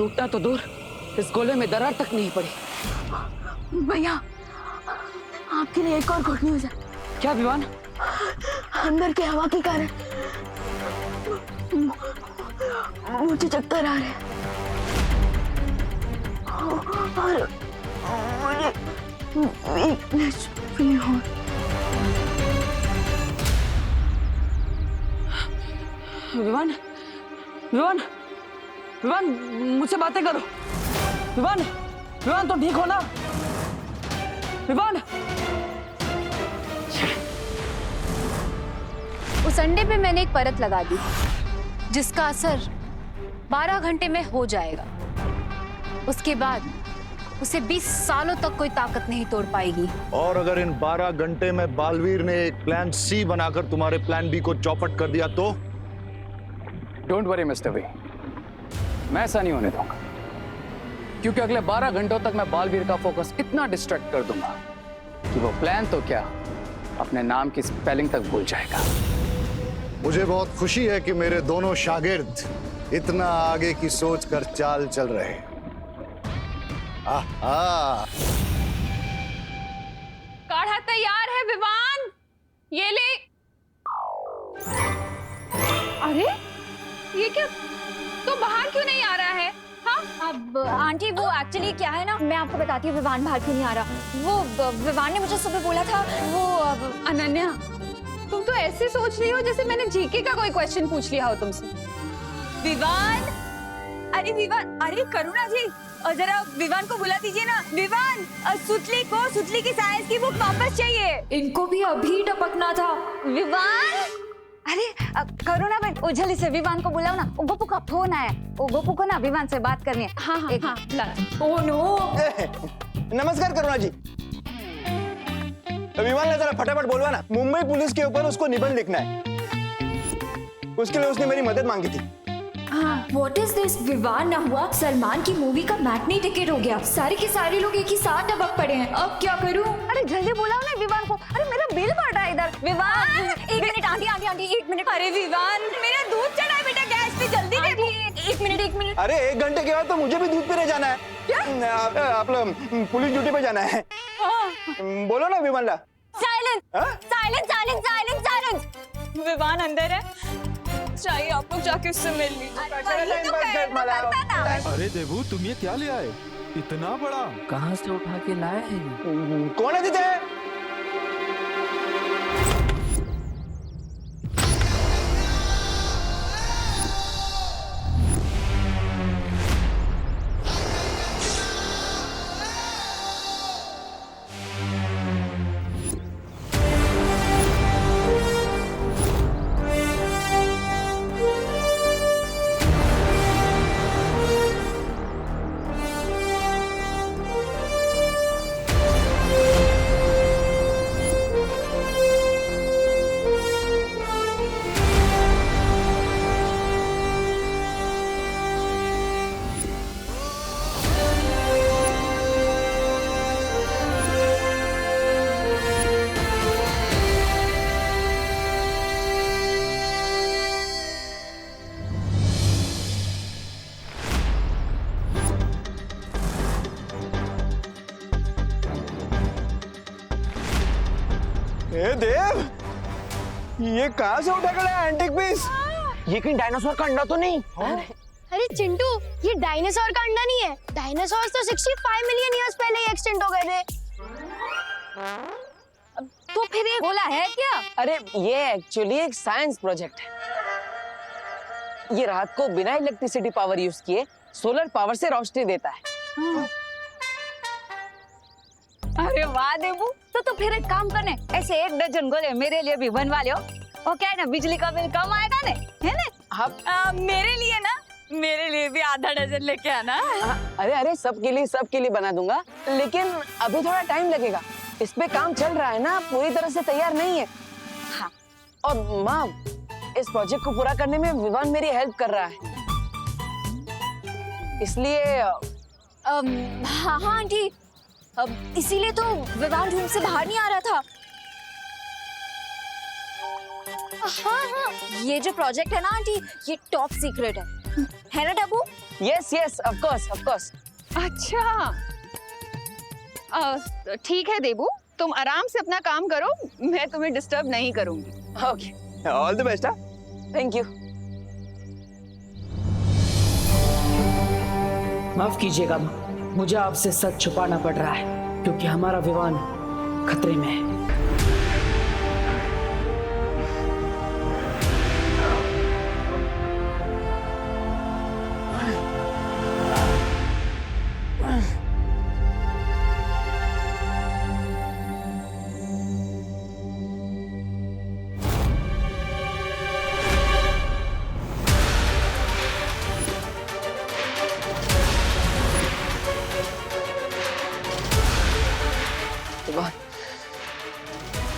टूटना तो दूर, इस गोले में दरार तक नहीं पड़ी। भैया, आपके लिए एक और गुड न्यूज है। क्या विवान? अंदर की हवा के कारण मुझे चक्कर आ रहे हैं और मुझे वीकनेस फील हो। विवान, विवान, विवान, मुझसे बातें करो। विवान, विवान तो ठीक हो ना? विवान। उस अंडे पे मैंने एक परत लगा दी जिसका असर 12 घंटे में हो जाएगा। उसके बाद उसे 20 सालों तक कोई ताकत नहीं तोड़ पाएगी। और अगर इन 12 घंटे में बालवीर ने एक प्लान सी बनाकर तुम्हारे प्लान बी को चौपट कर दिया तो? डोंट वरी मिस्टर वी, मैं ऐसा नहीं होने दूंगा, क्योंकि अगले 12 घंटों तक मैं बालवीर का फोकस इतना डिस्ट्रैक्ट कर दूंगा कि वो प्लान तो क्या, अपने नाम की स्पेलिंग तक भूल जाएगा। मुझे बहुत खुशी है कि मेरे दोनों शागिर्द इतना आगे की सोच कर चाल चल रहे हैं। आहा। काढ़ा तैयार है विवान, ये ले। अरे ये क्या, तो बाहर क्यों नहीं आ रहा है? हाँ अब आंटी वो एक्चुअली क्या है ना, मैं आपको बताती हूँ विवान बाहर क्यों नहीं आ रहा। वो विवान ने मुझे सुबह बोला था वो अनन्या, तुम तो ऐसे सोच रही हो जैसे मैंने जीके का कोई क्वेश्चन पूछ लिया हो तुमसे। विवान, अरे विवान, अरे करुणा जी, और जरा विवान को बुला दीजिए ना। विवान, सुतली की साइंस की बुक वापस चाहिए। इनको भी अभी टपकना था। विवान, अरे करुणा बहन, ओ जल्दी से विवान को बुलाओ ना। ओ गोपू का फोन आया, ओ गोपू को ना विवान से बात करनी है। हाँ हाँ हाँ, ला। Oh no. नमस्कार करुणा जी। विवान ने जरा फटाफट बोलवा ना, मुंबई पुलिस के ऊपर उसको निबंध लिखना है। उसके लिए उसने मेरी मदद मांगी थी। What is this? विवान ना हुआ, सलमान की मूवी का मैटनी टिकट हो गया। सारे के सारे लोग एक ही साथ टपक पड़े हैं। अब क्या करूं? अरे जल्दी बुलाओ ना विवान को। अरे मेरा बिल बढ़ रहा है इधर। विवान, एक मिनट आंटी, एक मिनट। अरे विवान, मेरा दूध चढ़ा है बेटा गैस पे, जल्दी देखो। एक मिनट। अरे 1 घंटे के बाद तो मुझे भी दूध पीने जाना है। क्या? आप लोग पुलिस ड्यूटी पे जाना है। बोलो ना विवान ला। साइलेंस। विवान अंदर है, चाहिए आप लोग जाके उससे मिल लीजिए। अरे देवू, तुम ये क्या ले आए? इतना बड़ा कहाँ से उठा के लाए हैं? कौन है दीदी? देव, ये कहाँ से उठा कर लाया एंटीक पीस? ये कहीं डायनासोर का अंडा तो नहीं? अरे चिंटू, ये डायनासोर का अंडा नहीं है। डायनासोर तो 65 मिलियन ईयर्स पहले ही एक्सटिंक्ट हो गए थे। तो फिर ये गोला है क्या? अरे ये एक्चुअली एक साइंस प्रोजेक्ट है। ये रात को बिना इलेक्ट्रिसिटी पावर यूज किए सोलर पावर से रोशनी देता है। अरे वाह देवू, तो फिर एक काम करने, ऐसे 1 डजन गोले मेरे लिए भी बनवा लो। और क्या है ना, बिजली का बिल कम आएगा ना, है ना? मेरे लिए भी आधा डजन लेके आना। अरे सबके लिए बना दूंगा, लेकिन अभी थोड़ा टाइम लगेगा। इस पे काम चल रहा है ना, पूरी तरह से तैयार नहीं है। हाँ, और माँ, इस प्रोजेक्ट को पूरा करने में विवान मेरी हेल्प कर रहा है, इसलिए हाँ आंटी, अब इसीलिए तो विवान रूम से बाहर नहीं आ रहा था। हाँ, ये जो प्रोजेक्ट है ना आंटी, ये टॉप सीक्रेट है। है ना Dabbu? Yes yes of course. अच्छा ठीक है देबू, तुम आराम से अपना काम करो, मैं तुम्हें डिस्टर्ब नहीं करूंगी। Okay all the best. Thank you. माफ कीजिएगा, मुझे आपसे सच छुपाना पड़ रहा है क्योंकि हमारा विवाह खतरे में है।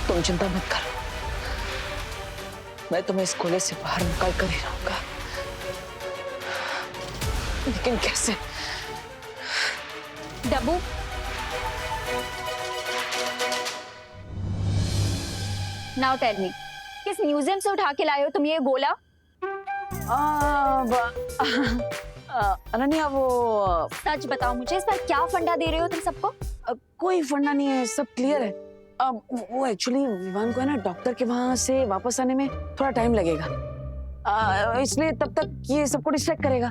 तुम चिंता मत करो, मैं तुम्हें इस कोले से बाहर निकाल कर ही रहूंगा, लेकिन कैसे? डब्बू, नाउ टेल मी, किस म्यूजियम से उठा के लाए हो तुम ये गोला? अनन्या वो सच बताओ मुझे, इस पर क्या फंडा दे रहे हो तुम सबको? कोई फंडा नहीं है, सब क्लियर है। वो एक्चुअली विवान को है ना डॉक्टर के वहां से वापस आने में थोड़ा टाइम लगेगा, इसलिए तब तक ये सबको डिस्ट्रैक्ट करेगा,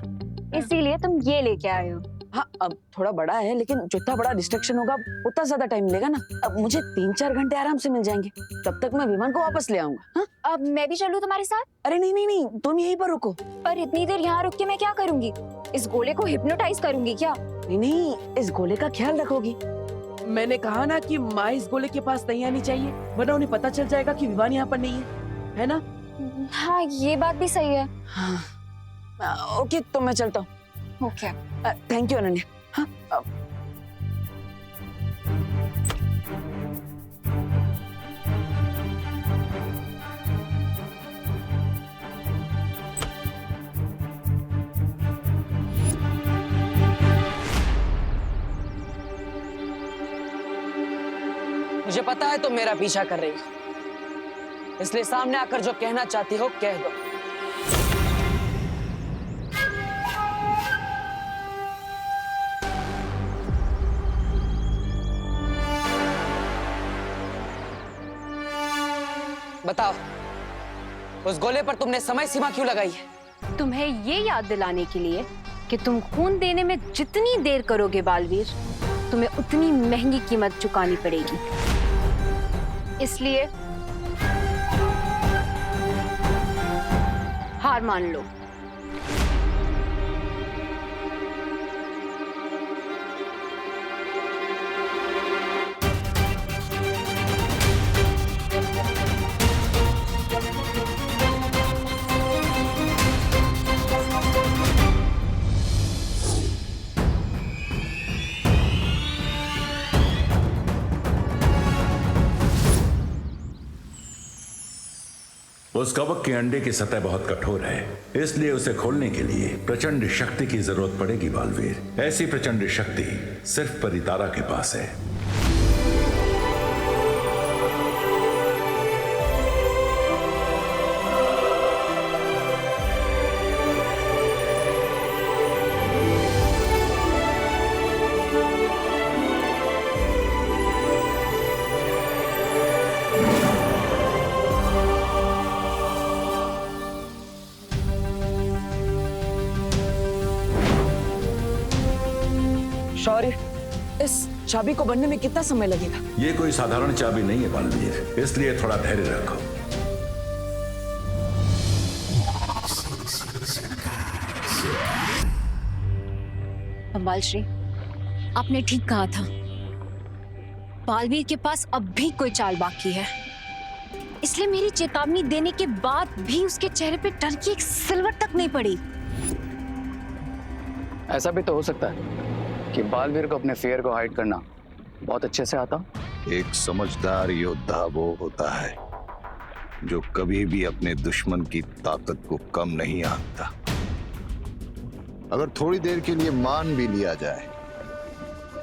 इसीलिए तुम ये लेके आए हो। हाँ अब थोड़ा बड़ा है, लेकिन जितना बड़ा डिस्ट्रैक्शन होगा उतना ज्यादा टाइम मिलेगा ना। अब मुझे 3-4 घंटे आराम से मिल जाएंगे, तब तक मैं विमान को वापस ले आऊंगा। हाँ? अब मैं भी चलूं तुम्हारे साथ? अरे नहीं, तुम यहीं पर रुको। पर इतनी देर यहाँ रुक के मैं क्या करूंगी? इस गोले को हिप्नोटाइज करूंगी क्या? नहीं, इस गोले का ख्याल रखोगी। मैंने कहा ना कि माँ इस गोले के पास नहीं आनी चाहिए, वरना उन्हें पता चल जाएगा कि विवान यहाँ पर नहीं है ना? हाँ ये बात भी सही है। हाँ ओके, तो मैं चलता हूँ। Okay thank you Ananya. हाँ मुझे पता है तुम मेरा पीछा कर रही हो, इसलिए सामने आकर जो कहना चाहती हो कह दो। बताओ, उस गोले पर तुमने समय सीमा क्यों लगाई है? तुम्हें ये याद दिलाने के लिए कि तुम खून देने में जितनी देर करोगे बालवीर, तुम्हें उतनी महंगी कीमत चुकानी पड़ेगी। इसलिए हार मान लो। उस कवक के अंडे की सतह बहुत कठोर है, इसलिए उसे खोलने के लिए प्रचंड शक्ति की जरूरत पड़ेगी बालवीर। ऐसी प्रचंड शक्ति सिर्फ परितारा के पास है। शौर्य, इस चाबी को बनने में कितना समय लगेगा? ये कोई साधारण चाबी नहीं है बालवीर, इसलिए थोड़ा धैर्य रखो। अंबाल श्री, आपने ठीक कहा था, बालवीर के पास अब भी कोई चाल बाकी है, इसलिए मेरी चेतावनी देने के बाद भी उसके चेहरे पे डर की एक सिलवट तक नहीं पड़ी। ऐसा भी तो हो सकता है कि बालवीर को अपने फियर को हाइड करना बहुत अच्छे से आता। एक समझदार योद्धा वो होता है जो कभी भी अपने दुश्मन की ताकत को कम नहीं आंकता। अगर थोड़ी देर के लिए मान भी लिया जाए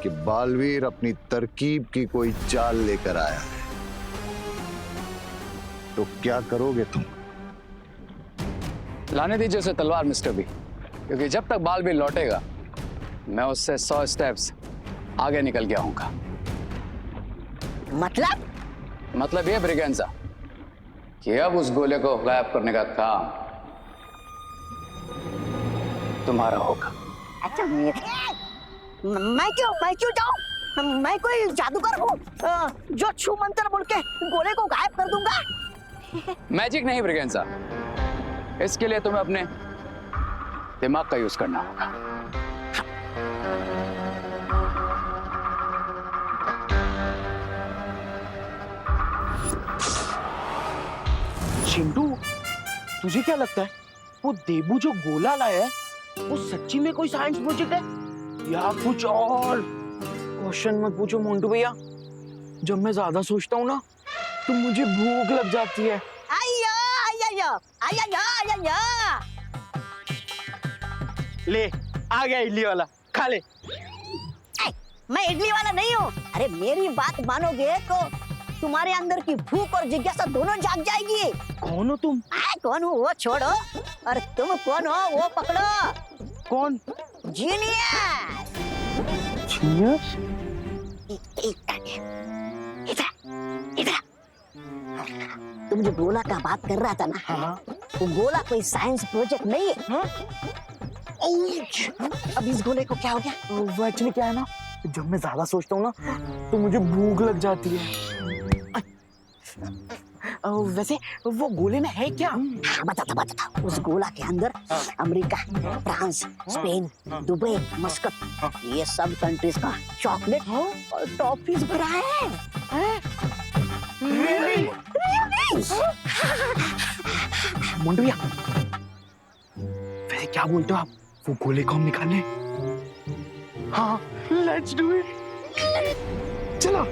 कि बालवीर अपनी तरकीब की कोई चाल लेकर आया है, तो क्या करोगे तुम? लाने दीजिए उसे तलवार मिस्टर बी, क्योंकि जब तक बालवीर लौटेगा मैं उससे 100 स्टेप्स आगे निकल गया हूँ। मतलब ये ब्रिगेंजा कि अब उस गोले को गायब करने का काम तुम्हारा होगा। अच्छा मैं क्यों जाऊं? मैं कोई जादूगर हूँ जो छू मंत्र बोल के गोले को गायब कर दूंगा? मैजिक नहीं ब्रिगेंजा, इसके लिए तुम्हें अपने दिमाग का यूज करना होगा। चिंटू, तुझे क्या लगता है वो देबू जो गोला लाया है वो सच्ची में कोई साइंस प्रोजेक्ट है या कुछ और? क्वेश्चन मत पूछो मोंटू भैया, जब मैं ज्यादा सोचता हूँ ना तो मुझे भूख लग जाती है। ले आ गया इडली वाला, खा ले। मैं इडली वाला नहीं हूँ। अरे मेरी बात मानोगे तो तुम्हारे अंदर की भूख और जिज्ञासा दोनों जाग जाएगी। कौन हो तुम? कौन हूँ वो छोड़ो, और तुम कौन हो वो पकड़ो। कौन? जीनियस। जीनियस? इधर तुम जो गोला का बात कर रहा था ना, हाँ। वो गोला कोई साइंस प्रोजेक्ट नहीं है। हाँ? अब इस गोले को क्या हो गया? वो एक्चुअली क्या है ना, जब मैं ज्यादा सोचता हूँ ना तो मुझे भूख लग जाती है। वैसे वो गोले में है क्या? बता। उस गोला के अंदर America, France, Spain, Dubai, Muscat, ये सब कंट्रीज का चॉकलेट और टॉफीज भरा है। Really? मोंटू भैया, वैसे क्या बोलते हो आप, वो गोले को हम निकालें? हाँ, लेट्स डू इट। चलो।